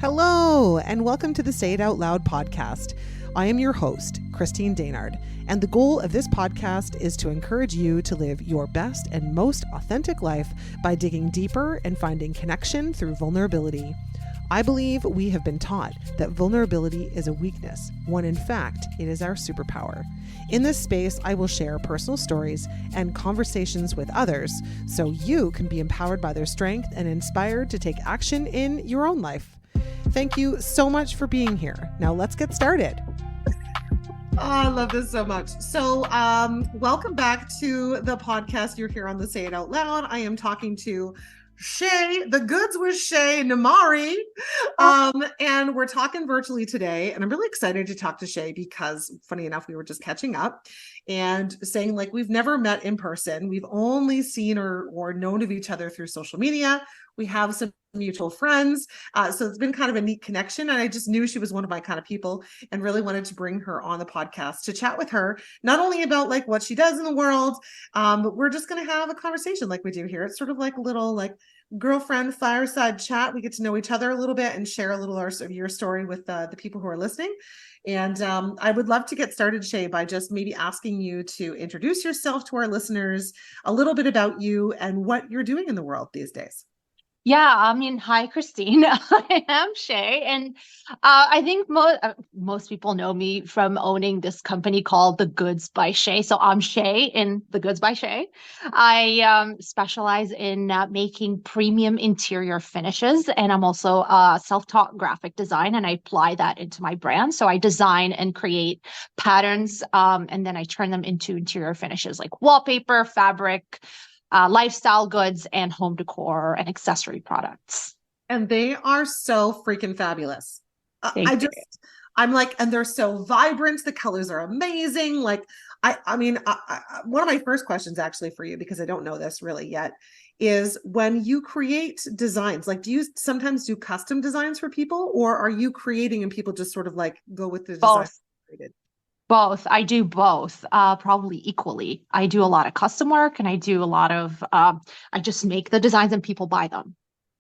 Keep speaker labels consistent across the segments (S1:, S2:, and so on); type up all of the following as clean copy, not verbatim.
S1: Hello, and welcome to the Say It Out Loud podcast. I am your host, Christine Daynard, and the goal of this podcast is to encourage you to live your best and most authentic life by digging deeper and finding connection through vulnerability. I believe we have been taught that vulnerability is a weakness, when in fact it is our superpower. In this space, I will share personal stories and conversations with others so you can be empowered by their strength and inspired to take action in your own life. Thank you so much for being here. Now let's get started. Oh, I love this so much. So welcome back to the podcast. You're here on the Say It Out Loud. I am talking to Shay, the goods with Shay Namari. And we're talking virtually today. And I'm really excited to talk to Shay because, funny enough, we were just catching up and saying like we've never met in person. We've only seen or known of each other through social media. We have some mutual friends. So it's been kind of a neat connection. And I just knew she was one of my kind of people and really wanted to bring her on the podcast to chat with her, not only about like what she does in the world, but we're just going to have a conversation like we do here. It's sort of like a little like girlfriend fireside chat. We get to know each other a little bit and share a little of your story with the people who are listening. And I would love to get started, Shay, by just maybe asking you to introduce yourself to our listeners, a little bit about you and what you're doing in the world these days.
S2: Yeah, hi, Christine. I am Shay, and I think most people know me from owning this company called The Goods by Shay. So I'm Shay in The Goods by Shay. I specialize in making premium interior finishes, and I'm also a self-taught graphic design, and I apply that into my brand. So I design and create patterns, and then I turn them into interior finishes like wallpaper, fabric, lifestyle goods, and home decor and accessory products.
S1: And they are so freaking fabulous. I'm like, and they're so vibrant. The colors are amazing. Like, I mean, one of my first questions actually for you, because I don't know this really yet, is when you create designs, like, do you sometimes do custom designs for people, or are you creating and people just sort of like go with the design?
S2: Both. I do both, probably equally. I do a lot of custom work and I do a lot of, I just make the designs and people buy them.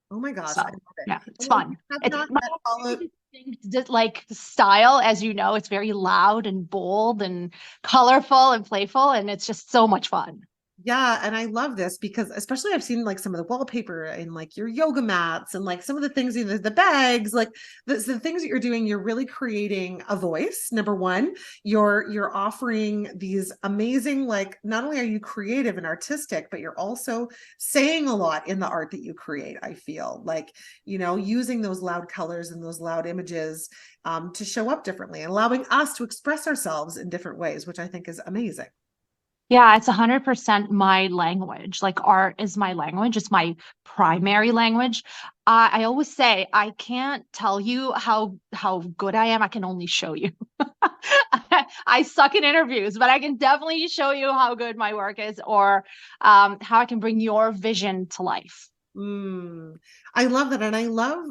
S1: Oh my gosh.
S2: So,
S1: I love it.
S2: yeah, it's fun. It's
S1: Just
S2: like the style, as you know, it's very loud and bold and colorful and playful, and it's just so much fun.
S1: Yeah. And I love this because especially I've seen like some of the wallpaper and like your yoga mats and like some of the things, the bags, like the things that you're doing, you're really creating a voice. Number one, you're offering these amazing, like, not only are you creative and artistic, but you're also saying a lot in the art that you create. I feel like, using those loud colors and those loud images to show up differently and allowing us to express ourselves in different ways, which I think is amazing.
S2: Yeah, it's 100% my language. Like art is my language. It's my primary language. I always say I can't tell you how good I am. I can only show you. I suck in interviews, but I can definitely show you how good my work is, or how I can bring your vision to life.
S1: I love that. And I love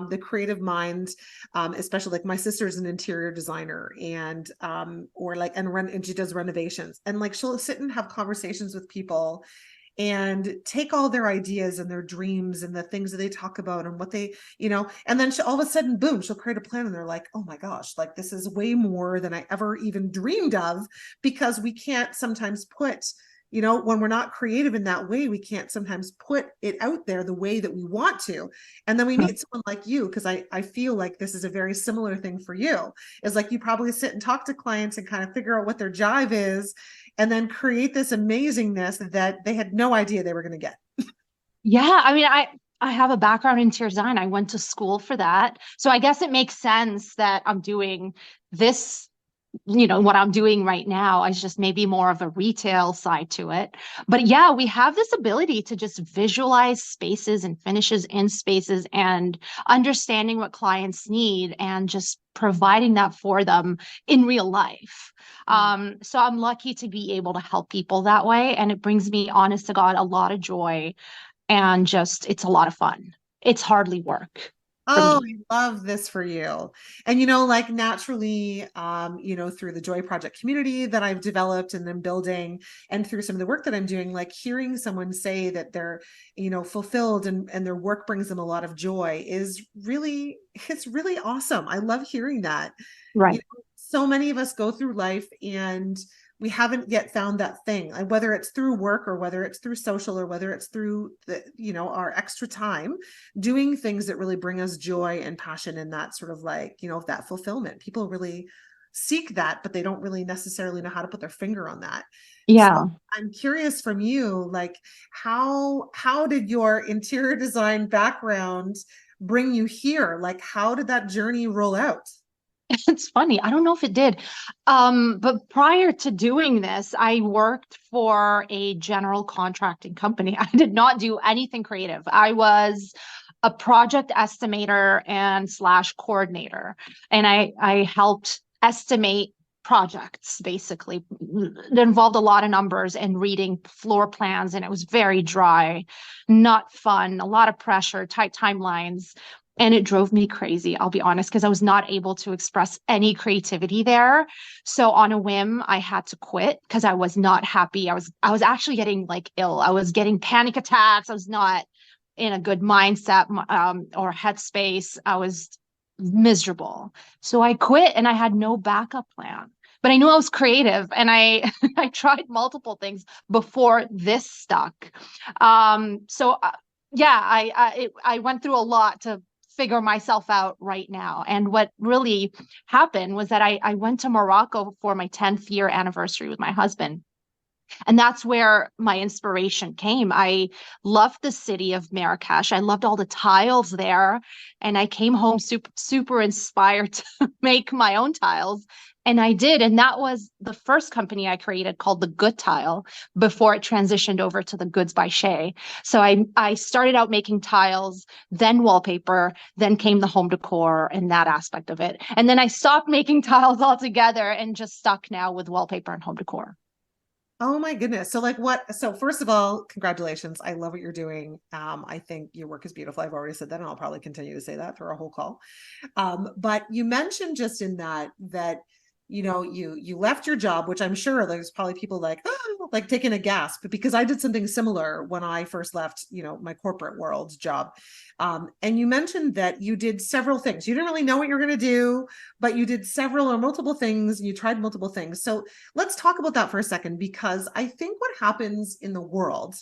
S1: the creative mind, especially like my sister's an interior designer and she does renovations, and like she'll sit and have conversations with people and take all their ideas and their dreams and the things that they talk about and what they, and then all of a sudden, boom, she'll create a plan and they're like, oh my gosh, like this is way more than I ever even dreamed of, because we can't sometimes put, when we're not creative in that way, we can't sometimes put it out there the way that we want to. And then we meet someone like you, because I feel like this is a very similar thing for you. It's like you probably sit and talk to clients and kind of figure out what their jive is and then create this amazingness that they had no idea they were going to get.
S2: Yeah, I mean, I have a background in interior design. I went to school for that. So I guess it makes sense that I'm doing this, what I'm doing right now is just maybe more of a retail side to it. But yeah, we have this ability to just visualize spaces and finishes in spaces and understanding what clients need and just providing that for them in real life. So I'm lucky to be able to help people that way. And it brings me, honest to God, a lot of joy, and just, it's a lot of fun. It's hardly work. for
S1: Oh,
S2: me.
S1: I love this for you. And like naturally, through the Joy Project community that I've developed and then building, and through some of the work that I'm doing, like hearing someone say that they're, fulfilled and their work brings them a lot of joy it's really awesome. I love hearing that.
S2: Right.
S1: So many of us go through life and we haven't yet found that thing, whether it's through work or whether it's through social or whether it's through our extra time doing things that really bring us joy and passion and that sort of that fulfillment. People really seek that, but they don't really necessarily know how to put their finger on that. So
S2: Yeah.
S1: I'm curious from you, like how did your interior design background bring you here? Like how did that journey roll out?
S2: It's funny. I don't know if it did. But prior to doing this, I worked for a general contracting company. I did not do anything creative. I was a project estimator and slash coordinator, and I helped estimate projects basically. It involved a lot of numbers and reading floor plans, and it was very dry, not fun, a lot of pressure, tight timelines. And it drove me crazy, I'll be honest, because I was not able to express any creativity there. So on a whim, I had to quit because I was not happy. I was actually getting like ill. I was getting panic attacks. I was not in a good mindset or headspace. I was miserable. So I quit and I had no backup plan. But I knew I was creative and I I tried multiple things before this stuck. Yeah, I went through a lot to figure myself out right now. And what really happened was that I went to Morocco for my 10th year anniversary with my husband. And that's where my inspiration came. I loved the city of Marrakesh. I loved all the tiles there. And I came home super inspired to make my own tiles. And I did. And that was the first company I created called The Good Tile before it transitioned over to the Goods by Shay. So I started out making tiles, then wallpaper, then came the home decor and that aspect of it. And then I stopped making tiles altogether and just stuck now with wallpaper and home decor.
S1: Oh my goodness. So first of all, congratulations. I love what you're doing. I think your work is beautiful. I've already said that, and I'll probably continue to say that through our whole call. But you mentioned just in that you left your job, which I'm sure there's probably people like, oh, like taking a gasp, because I did something similar when I first left, my corporate world job. And you mentioned that you did several things. You didn't really know what you're going to do, but you did several or multiple things, and you tried multiple things. So let's talk about that for a second, because I think what happens in the world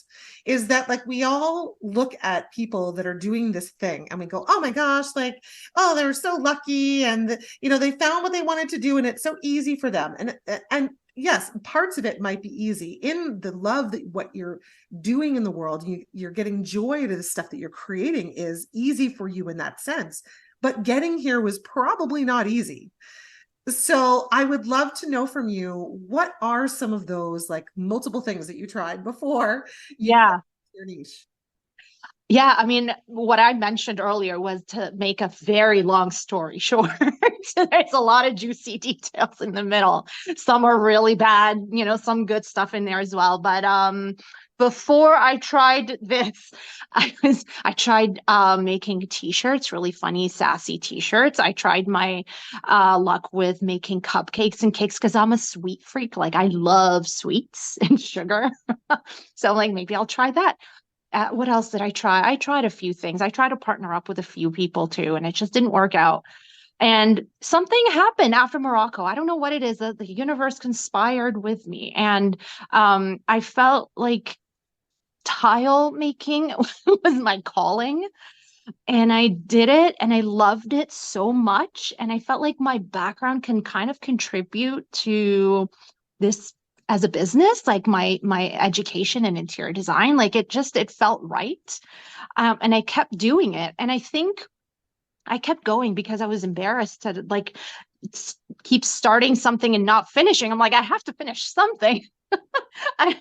S1: is that like we all look at people that are doing this thing and we go, oh my gosh, like, oh, they're so lucky, and they found what they wanted to do and it's so easy for them. And yes, parts of it might be easy in the love that what you're doing in the world, you're getting joy to the stuff that you're creating is easy for you in that sense. But getting here was probably not easy. So I would love to know from you, what are some of those like multiple things that you tried before you found
S2: Yeah.
S1: your niche?
S2: Yeah, I mean, what I mentioned earlier was to make a very long story short. There's a lot of juicy details in the middle. Some are really bad, some good stuff in there as well. But before I tried this, I tried making t-shirts, really funny, sassy t-shirts. I tried my luck with making cupcakes and cakes because I'm a sweet freak. Like I love sweets and sugar. So like maybe I'll try that. What else did I try? I tried a few things. I tried to partner up with a few people too, and it just didn't work out. And something happened after Morocco. I don't know what it is that the universe conspired with me. And I felt like tile making was my calling. And I did it and I loved it so much. And I felt like my background can kind of contribute to this as a business, like my education and interior design. Like it felt right. And I kept doing it. And I think I kept going because I was embarrassed to like keep starting something and not finishing. I'm like, I have to finish something. I,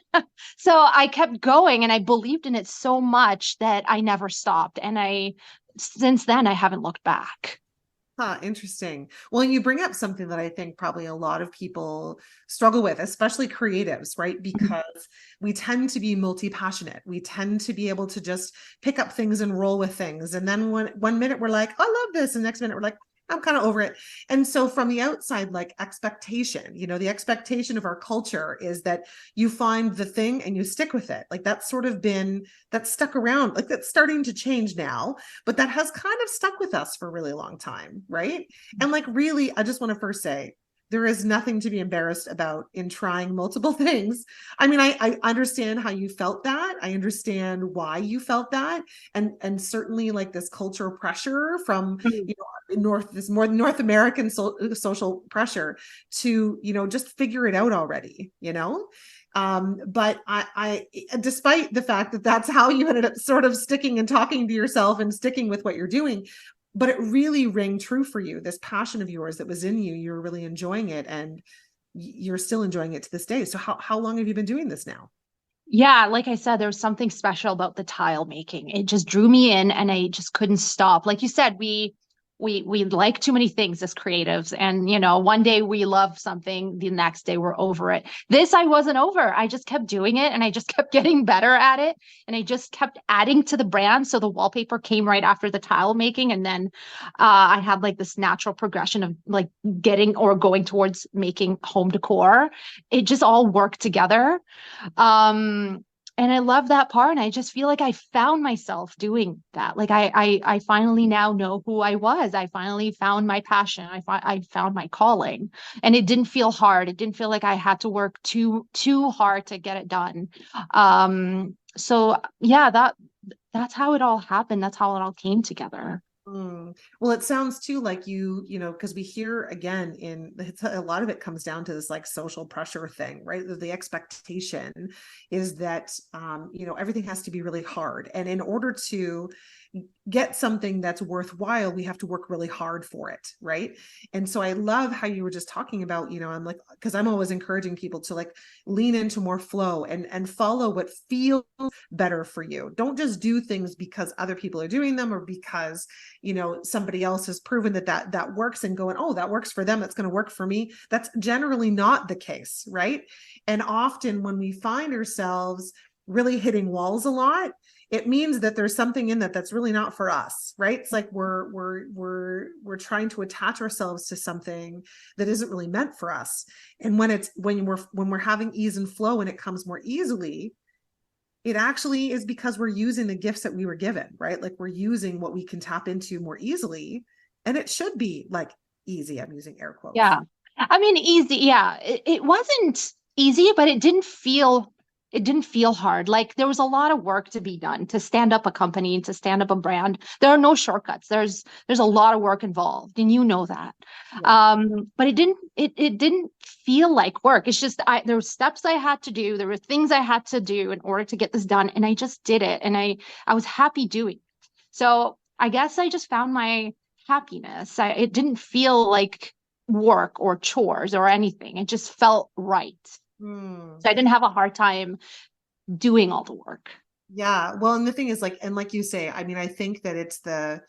S2: so I kept going and I believed in it so much that I never stopped. And since then, I haven't looked back.
S1: Huh, interesting. Well, you bring up something that I think probably a lot of people struggle with, especially creatives, right?
S2: Mhm.
S1: Because we tend to be multi-passionate. We tend to be able to just pick up things and roll with things. And then one minute we're like, I love this. And the next minute we're like, I'm kind of over it. And so from the outside, like expectation, the expectation of our culture is that you find the thing and you stick with it. Like that's stuck around, like that's starting to change now, but that has kind of stuck with us for a really long time, right? And like, really, I just want to first say, there is nothing to be embarrassed about in trying multiple things. I mean, I understand how you felt that. I understand why you felt that. And certainly like this cultural pressure from,
S2: Mm.
S1: this more North American social pressure to, just figure it out already, but despite the fact that that's how you ended up sort of sticking and talking to yourself and sticking with what you're doing, but it really rang true for you, this passion of yours that was in you. You're really enjoying it, and you're still enjoying it to this day. So how long have you been doing this now?
S2: Yeah, like I said, there was something special about the tile making. It just drew me in and I just couldn't stop. Like you said, we like too many things as creatives. And one day we love something, the next day we're over it. This I wasn't over. I just kept doing it and I just kept getting better at it. And I just kept adding to the brand. So the wallpaper came right after the tile making. And then I had like this natural progression of like getting or going towards making home decor. It just all worked together. um and I love that part, and I just feel like I found myself doing that. Like I finally now know who I was. I finally found my passion. I found my calling, and it didn't feel hard. It didn't feel like I had to work too hard to get it done. So yeah, that's how it all happened. That's how it all came together.
S1: Well, it sounds too like because we hear again a lot of it comes down to this like social pressure thing, right? The expectation is that, everything has to be really hard. And in order to get something that's worthwhile, we have to work really hard for it, right? And so I love how you were just talking about, I'm like, because I'm always encouraging people to like lean into more flow and follow what feels better for you. Don't just do things because other people are doing them, or because somebody else has proven that works, and going, oh, that works for them, that's going to work for me. That's generally not the case, right? And often when we find ourselves really hitting walls a lot, it means that there's something in that's really not for us, right? It's like we're trying to attach ourselves to something that isn't really meant for us. And when we're having ease and flow and it comes more easily, it actually is because we're using the gifts that we were given, right? Like we're using what we can tap into more easily, and it should be like easy. I'm using air quotes.
S2: Yeah. I mean, easy. Yeah. It wasn't easy, but it didn't feel hard. Like there was a lot of work to be done to stand up a company and to stand up a brand. There are no shortcuts. There's a lot of work involved, and you know that.
S1: Yeah.
S2: But it didn't feel like work. It's just there were steps I had to do. There were things I had to do in order to get this done, and I just did it, and I was happy doing it. So I guess I just found my happiness. It didn't feel like work or chores or anything. It just felt right.
S1: Hmm.
S2: So I didn't have a hard time doing all the work.
S1: Yeah. Well, and the thing is like you say, I mean, I think that it's the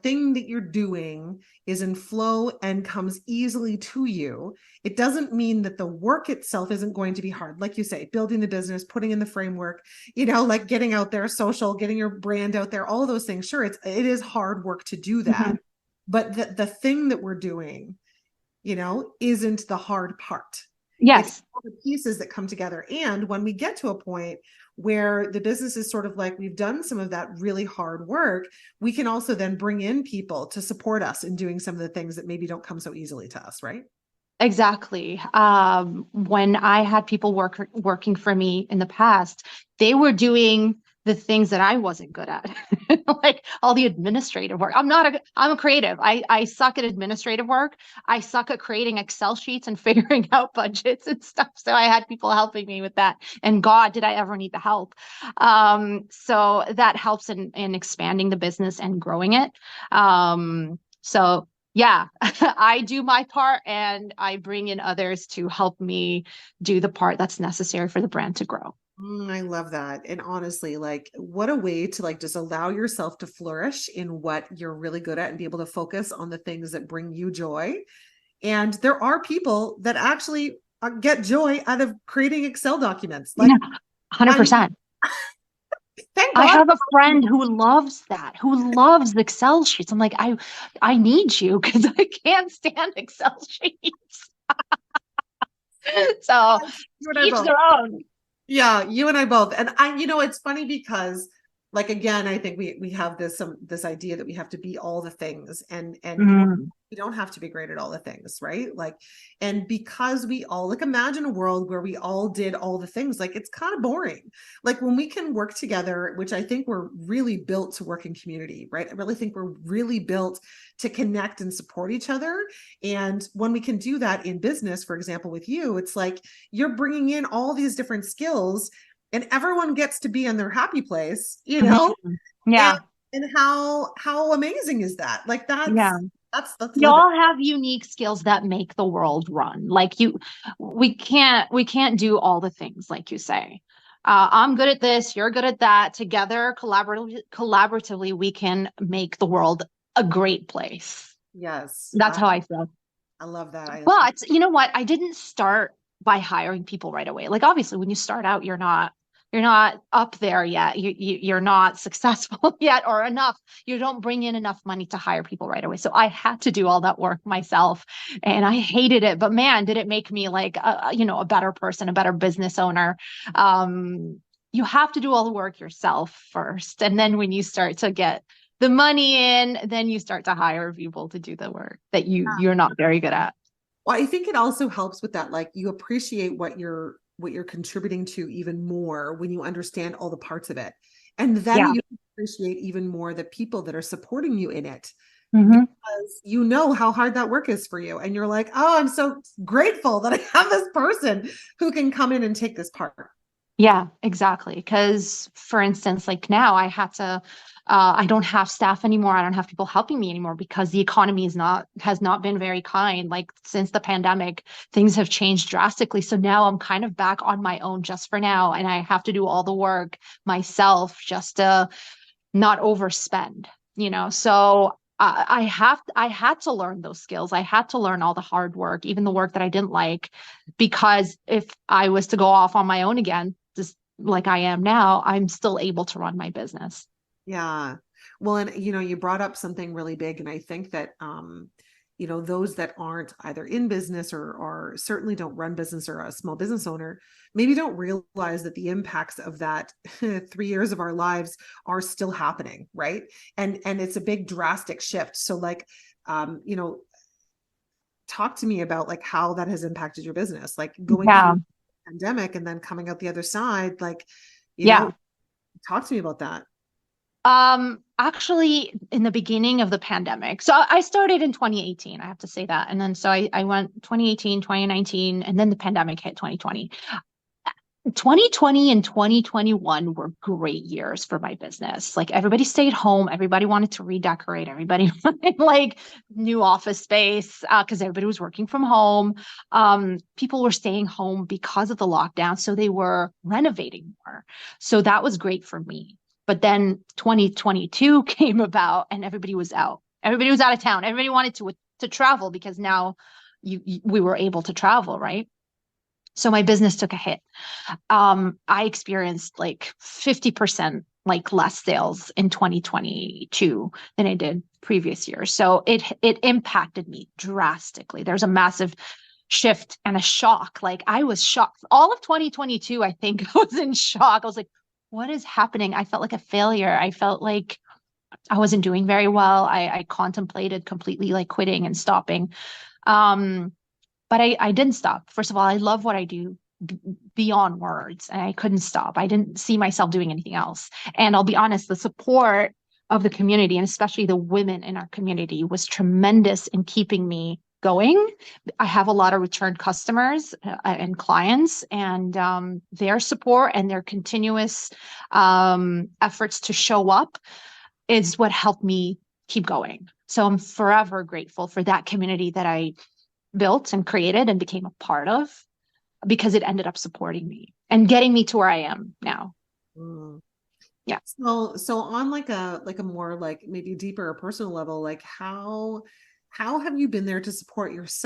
S1: thing that you're doing is in flow and comes easily to you. It doesn't mean that the work itself isn't going to be hard. Like you say, building the business, putting in the framework, like getting out there, social, getting your brand out there, all of those things. Sure, it is hard work to do that.
S2: Mhm.
S1: But the thing that we're doing, isn't the hard part. It's
S2: Yes,
S1: all the pieces that come together. And when we get to a point where the business is sort of like we've done some of that really hard work, we can also then bring in people to support us in doing some of the things that maybe don't come so easily to us, right?
S2: exactly. When I had people working for me in the past, they were doing the things that I wasn't good at, like all the administrative work. I'm a creative. I suck at administrative work. I suck at creating Excel sheets and figuring out budgets and stuff. So I had people helping me with that. And God, did I ever need the help? So that helps in expanding the business and growing it. So yeah, I do my part and I bring in others to help me do the part that's necessary for the brand to grow.
S1: I love that. And honestly, like what a way to like just allow yourself to flourish in what you're really good at and be able to focus on the things that bring you joy. And there are people that actually get joy out of creating Excel documents.
S2: Yeah,
S1: Like I
S2: 100%.
S1: thank
S2: I
S1: God.
S2: have a friend who loves that, who loves Excel sheets. I'm like, I need you because I can't stand Excel sheets. So
S1: You and I
S2: each
S1: both.
S2: their own.
S1: Yeah, you and I both. And it's funny because like again, I think we have this idea that we have to be all the things and
S2: Mm.
S1: we don't have to be great at all the things, right? Like, and because we all like imagine a world where we all did all the things, like it's kind of boring. Like when we can work together, which I think we're really built to work in community, right? I really think we're really built to connect and support each other. And when we can do that in business, for example, with you, it's like you're bringing in all these different skills and everyone gets to be in their happy place,
S2: Mhm.
S1: and
S2: Yeah.
S1: how amazing is that? Like
S2: Yeah.
S1: that's living.
S2: Y'all have unique skills that make the world run. We can't do all the things like you say. I'm good at this, you're good at that. Together, collaboratively, we can make the world a great place.
S1: Yes,
S2: That's how I feel.
S1: I love that.
S2: But you know what? I didn't start by hiring people right away. Like obviously when you start out, you're not up there yet. You're not successful yet or enough. You don't bring in enough money to hire people right away. So I had to do all that work myself and I hated it. But man, did it make me like a better person, a better business owner. You have to do all the work yourself first. And then when you start to get the money in, then you start to hire people to do the work that you're not very good at.
S1: Well, I think it also helps with that. Like you appreciate what you're contributing to even more when you understand all the parts of it. And then
S2: Yeah.
S1: you appreciate even more the people that are supporting you in it
S2: Hmm.
S1: because you know how hard that work is for you. And you're like, oh, I'm so grateful that I have this person who can come in and take this part.
S2: Yeah, exactly. Because, for instance, like now I don't have staff anymore. I don't have people helping me anymore because the economy has not been very kind. Like since the pandemic, things have changed drastically. So now I'm kind of back on my own just for now. And I have to do all the work myself just to not overspend. So I had to learn those skills. I had to learn all the hard work, even the work that I didn't like, because if I was to go off on my own again, just like I am now, I'm still able to run my business.
S1: Yeah. Well, and you brought up something really big, and I think that those that aren't either in business or certainly don't run business or a small business owner, maybe don't realize that the impacts of that 3 years of our lives are still happening, right? And it's a big drastic shift. So like, talk to me about like how that has impacted your business, like going through
S2: Yeah.
S1: the pandemic and then coming out the other side, like, you
S2: Yeah.
S1: know, talk to me about that.
S2: Actually, in the beginning of the pandemic, so I started in 2018, I have to say that. And then so I went 2018, 2019, and then the pandemic hit 2020. 2020 and 2021 were great years for my business. Like everybody stayed home, everybody wanted to redecorate, everybody wanted like new office space because everybody was working from home. People were staying home because of the lockdown, so they were renovating more. So that was great for me. But then 2022 came about and everybody was out. Everybody was out of town. Everybody wanted to travel because now we were able to travel, right? So my business took a hit. I experienced like 50% like less sales in 2022 than I did previous years. So it impacted me drastically. There's a massive shift and a shock. Like I was shocked. All of 2022, I think I was in shock. I was like, what is happening? I felt like a failure. I felt like I wasn't doing very well. I contemplated completely like quitting and stopping. Um, but I didn't stop. First of all, I love what I do beyond words, and I couldn't stop. I didn't see myself doing anything else. And I'll be honest, the support of the community, and especially the women in our community, was tremendous in keeping me going. I have a lot of return customers and clients, and their support and their continuous efforts to show up is what helped me keep going. So I'm forever grateful for that community that I built and created and became a part of. because it ended up supporting me and getting me to where I am now.
S1: Mm.
S2: Yeah.
S1: So on like a more like maybe deeper or personal level, like how have you been there to support yourself